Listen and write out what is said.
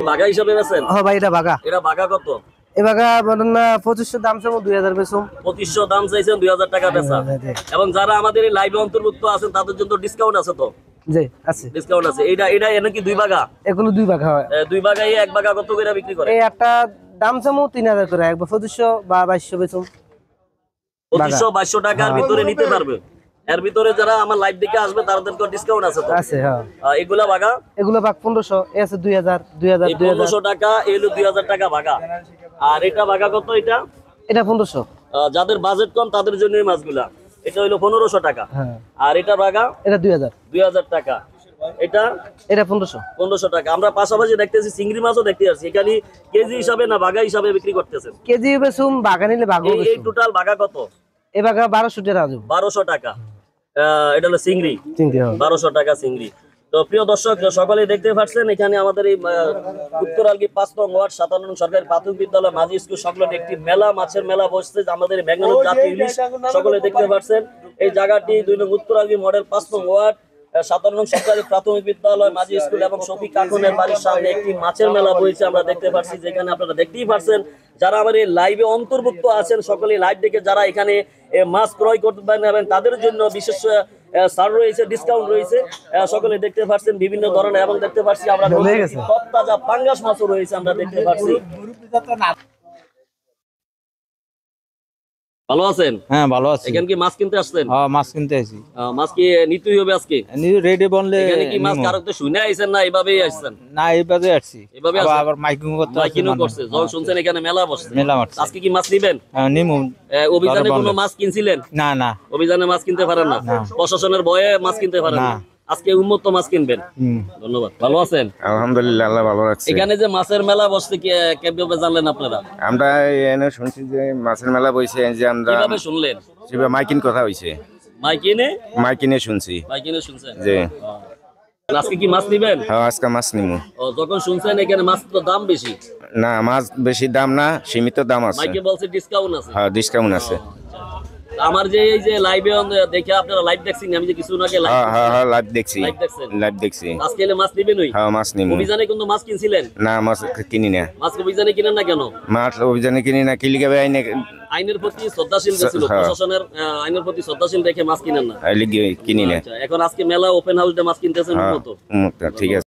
বাগা হিসাবে বেচেন? হ্যাঁ ভাই এটা বাগা। এটা বাগা কত? এ বাগা বলেন না 2500 দাম চাইবো 2000 বেচুম। 2500 দাম চাইছেন, 2000 টাকা বেচা। এবং যারা আমাদের এই লাইভে অন্তর্ভুক্ত আছেন তাদের জন্য ডিসকাউন্ট আছে তো? জি আছে, ডিসকাউন্ট আছে। এটা এনে কি দুই বাগা? এগুলো দুই বাগা হয়। দুই বাগায় এক বাগা কত করে বিক্রি করে? এই একটা দাম চাইবো 3000 করে, একবার 2500 বা 2200 বেচুম। 2500-2200 টাকার ভিতরে নিতে পারবে। এর ভিতরে যারা আমার লাইভ দেখে আসবে তাদেরকে ডিসকাউন্ট আছে তো? আছে হ্যাঁ। এগুলা বাগা? এগুলো বাগ 1500, এ আছে 2000 এই 1500 টাকা, এলো 2000 টাকা বাগা। আর এটা বাগা কত? এটা 1500। যাদের বাজেট কম তাদের জন্য এই মাছগুলা। এটা হলো 1500 টাকা। হ্যাঁ। আর এটা বাগা? এটা 2000 টাকা। এটা 1500 টাকা। আমরা পাশাপাশি দেখতেছি চিংড়ি মাছও দেখতে আসছি। এখানে কেজি হিসাবে না বাগা হিসাবে বিক্রি করতেছেন? কেজি বেচুম, বাগা নিলে বাগা এই বেচুম। টোটাল বাগা কত? এ বাগা 1200 টাকা রাজু। 1200 টাকা। এটা হলো চিংড়ি। চিংড়ি 1200 টাকা চিংড়ি। তো প্রিয় দর্শক, সকলেই দেখতে পাচ্ছেন এখানে আমাদের এই উত্তরালগি ৫ নং ওয়ার্ড ৫৭ নং সরকারি প্রাথমিক বিদ্যালয় মাঝি স্কুল সংলগ্ন একটি মেলা, মাছের মেলা বসছে। আমাদের বেঙ্গালুরু জাতীয় ইলিশ সকলে দেখতে পাচ্ছেন। এই জায়গাটি ২ নং উত্তরালগি মডেল ৫ নং ওয়ার্ড ৫৭ নং সরকারি প্রাথমিক বিদ্যালয় মাঝি স্কুল এবং শফিক কাকুনের বাড়ির সামনে একটি মাছের মেলা বইছে। আমরা দেখতে পাচ্ছি, যেখানে আপনারা দেখতেই পাচ্ছেন যারা আমার এই লাইভে অন্তর্ভুক্ত আছেন সকলে লাইভ দেখে যারা এখানে মাছ ক্রয় করতে পারবেন তাদের জন্য বিশেষ ছাড় রয়েছে, ডিসকাউন্ট রয়েছে। সকলে দেখতে পাচ্ছেন বিভিন্ন ধরনের, এবং দেখতে পাচ্ছি আমরা তরতাজা পাঙ্গাস মাছও রয়েছে আমরা দেখতে পাচ্ছি। ভালো আছেন? হ্যাঁ ভালো আছি। এখানে কি মাছ কিনতে আসছেন? হ্যাঁ মাছ কিনতে আইছি। মাছ কি নিতেই হবে আজকে? রেডি বললে এখানে কি মাছ কারো তো শুনে আইছেন না এভাবেই আসছেন? না এইভাবে আসছি। এভাবে আবার মাইকিং করতে আসছি। মাইকিং করছে। যখন শুনছেন এখানে মেলা বসছে। মেলা বসছে। আজকে কি মাছ নিবেন? হ্যাঁ নিমু। অভিযানে কোনো মাছ কিনছিলেন? না না। অভিযানে মাছ কিনতে পারেন না? প্রশাসনের ভয়ে মাছ কিনতে পারেন না? আজকে উন্মুক্ত মাছ কিনবেন। ধন্যবাদ। ভালো আছেন? আলহামদুলিল্লাহ, আল্লাহ ভালো রাখছে। এখানে যে মাছের মেলা বসছে কিভাবে জানলেন আপনারা? আমরা এনে শুনছি যে মাছের মেলা বইছে, যে আমরা কিভাবে শুনলেন? মাইকিন কথা হইছে, মাইকিনে শুনছি। মাইকিনে শুনছেন যে আজকে কি মাছ নিবেন? হ্যাঁ আজকে মাছ নিমু। যখন শুনছেন এখানে মাছ তো দাম বেশি? না, মাছ বেশি দাম না, সীমিত দাম আছে। মাইকে বলছে ডিসকাউন্ট আছে? হ্যাঁ ডিসকাউন্ট আছে। আমার যে এই যে লাইভে দেখে আপনারা লাইভ দেখছেন, আমি যে কিছু আগে লাইভ লাইভ দেখছি। লাইভ দেখছি। আজকে এলে মাছ নিবেন? ওই হ্যাঁ মাছ নিমু। অভিযানে কিন্তু মাছ কিনছিলেন? না মাছ কিনি না। মাছ অভিযানে কিনেন না কেন? মাছ অভিযানে কিনি না, কিলি গাবে আইনে আইনের প্রতি শ্রদ্ধাশীল ছিল, প্রশাসনের আইনের প্রতি শ্রদ্ধাশীল দেখে মাছ কিনেন না? কিনি না। এখন আজকে মেলা ওপেন হাউসে মাছ কিনতেছেন? ঠিক আছে।